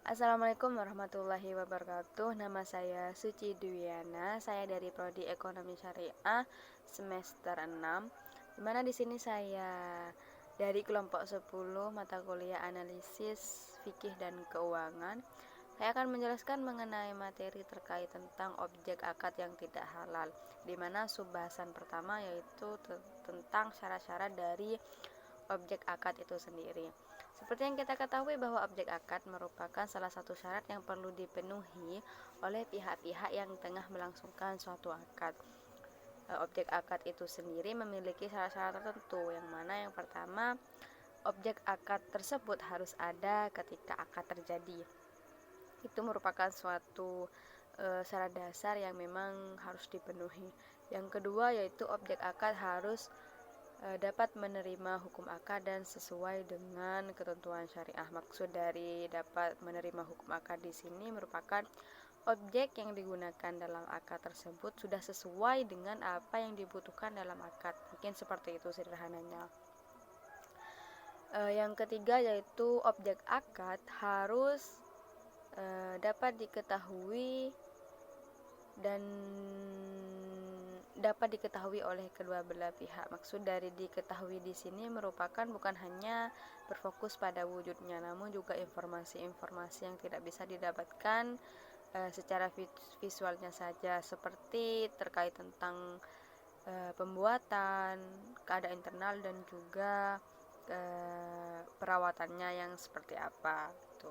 Assalamualaikum warahmatullahi wabarakatuh. Nama saya Suci Dwiana. Saya dari Prodi Ekonomi Syariah semester 6. Di mana di sini saya dari kelompok 10 mata kuliah analisis fikih dan keuangan. Saya akan menjelaskan mengenai materi terkait tentang objek akad yang tidak halal, di mana subbahasan pertama yaitu tentang syarat-syarat dari objek akad itu sendiri. Seperti yang kita ketahui bahwa objek akad merupakan salah satu syarat yang perlu dipenuhi oleh pihak-pihak yang tengah melangsungkan suatu akad. Objek akad itu sendiri memiliki syarat-syarat tertentu, yang mana yang pertama, objek akad tersebut harus ada ketika akad terjadi. Itu merupakan suatu syarat dasar yang memang harus dipenuhi. Yang kedua yaitu objek akad harus dapat menerima hukum akad dan sesuai dengan ketentuan syariah. Maksud dari dapat menerima hukum akad di sini merupakan objek yang digunakan dalam akad tersebut sudah sesuai dengan apa yang dibutuhkan dalam akad. Mungkin seperti itu sederhananya. Yang ketiga yaitu objek akad harus dapat diketahui dan dapat diketahui oleh kedua belah pihak. Maksud dari diketahui di sini merupakan bukan hanya berfokus pada wujudnya, namun juga informasi-informasi yang tidak bisa didapatkan secara visualnya saja, seperti terkait tentang pembuatan, keadaan internal dan juga perawatannya yang seperti apa. Gitu.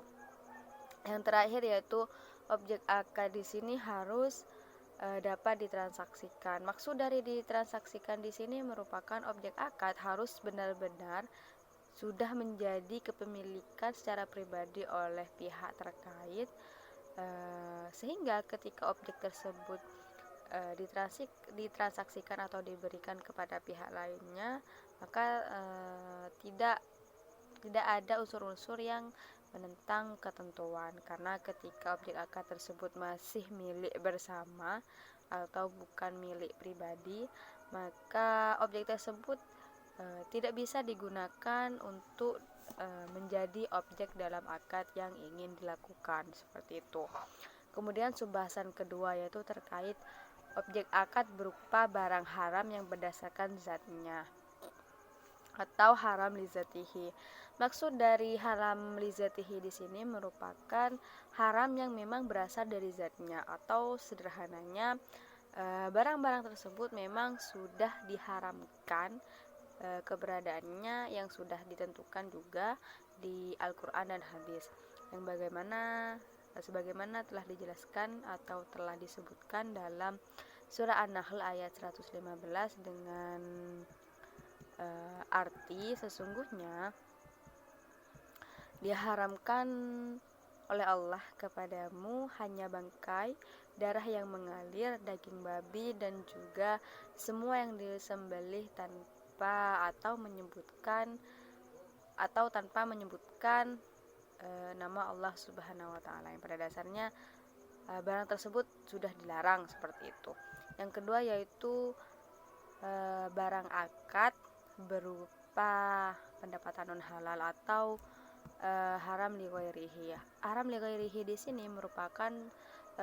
Yang terakhir yaitu objek akad di sini harus dapat ditransaksikan. Maksud dari ditransaksikan di sini merupakan objek akad harus benar-benar sudah menjadi kepemilikan secara pribadi oleh pihak terkait, sehingga ketika objek tersebut ditransaksikan atau diberikan kepada pihak lainnya, maka tidak ada unsur-unsur yang menentang ketentuan, karena ketika objek akad tersebut masih milik bersama atau bukan milik pribadi, maka objek tersebut tidak bisa digunakan untuk menjadi objek dalam akad yang ingin dilakukan, seperti itu. Kemudian subbahasan kedua yaitu terkait objek akad berupa barang haram yang berdasarkan zatnya atau haram lizatihi. Maksud dari haram lizatihi di sini merupakan haram yang memang berasal dari zatnya, atau sederhananya barang-barang tersebut memang sudah diharamkan keberadaannya yang sudah ditentukan juga di Al-Quran dan hadis, yang sebagaimana telah dijelaskan atau telah disebutkan dalam surah An-Nahl ayat 115 dengan arti sesungguhnya diharamkan oleh Allah kepadamu hanya bangkai, darah yang mengalir, daging babi, dan juga semua yang disembelih tanpa menyebutkan nama Allah Subhanahu wa taala, yang pada dasarnya barang tersebut sudah dilarang, seperti itu. Yang kedua yaitu barang akad berupa pendapatan non halal atau haram li ghairihi. Haram li ghairihi di sini merupakan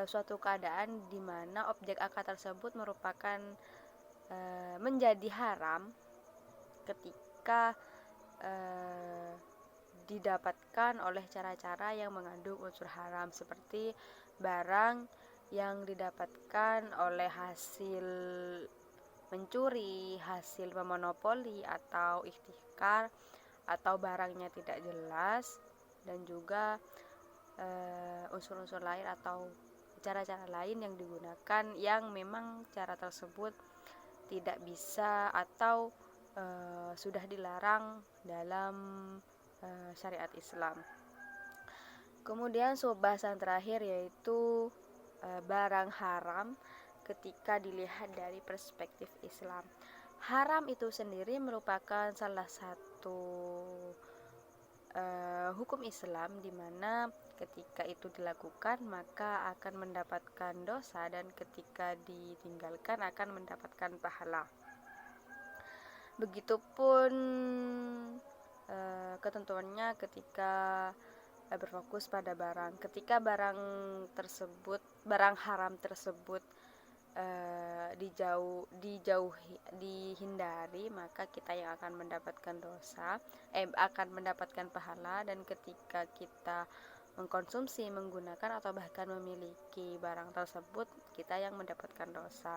suatu keadaan di mana objek akad tersebut merupakan menjadi haram ketika didapatkan oleh cara-cara yang mengandung unsur haram, seperti barang yang didapatkan oleh hasil mencuri, hasil memonopoli atau ihtikar, atau barangnya tidak jelas, dan juga unsur-unsur lain atau cara-cara lain yang digunakan yang memang cara tersebut tidak bisa atau sudah dilarang dalam syariat Islam. Kemudian subbahasan terakhir yaitu barang haram ketika dilihat dari perspektif Islam. Haram itu sendiri merupakan salah satu hukum Islam di mana ketika itu dilakukan maka akan mendapatkan dosa, dan ketika ditinggalkan akan mendapatkan pahala. Begitupun ketentuannya ketika berfokus pada barang. Ketika barang haram tersebut dihindari, maka kita yang akan mendapatkan akan mendapatkan pahala. Dan ketika kita mengkonsumsi, menggunakan, atau bahkan memiliki barang tersebut, kita yang mendapatkan dosa.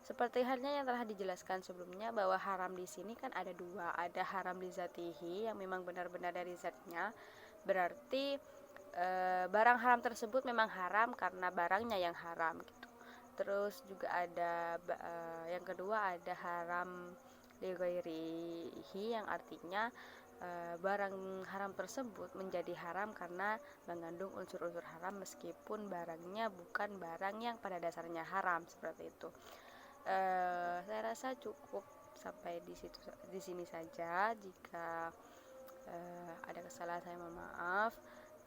Seperti halnya yang telah dijelaskan sebelumnya, bahwa haram di sini kan ada dua, ada haram li zatihi yang memang benar-benar dari zatnya, berarti barang haram tersebut memang haram karena barangnya yang haram gitu. Terus juga ada yang kedua, ada haram li ghairihi, yang artinya barang haram tersebut menjadi haram karena mengandung unsur-unsur haram meskipun barangnya bukan barang yang pada dasarnya haram, seperti itu. Saya rasa cukup sampai di sini saja. Jika ada kesalahan, saya mohon maaf.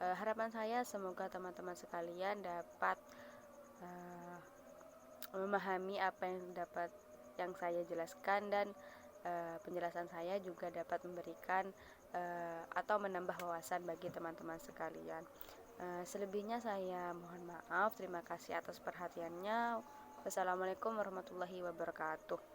Harapan saya semoga teman-teman sekalian dapat memahami apa yang saya jelaskan, dan penjelasan saya juga dapat memberikan atau menambah wawasan bagi teman-teman sekalian. Selebihnya saya mohon maaf. Terima kasih atas perhatiannya. Wassalamualaikum warahmatullahi wabarakatuh.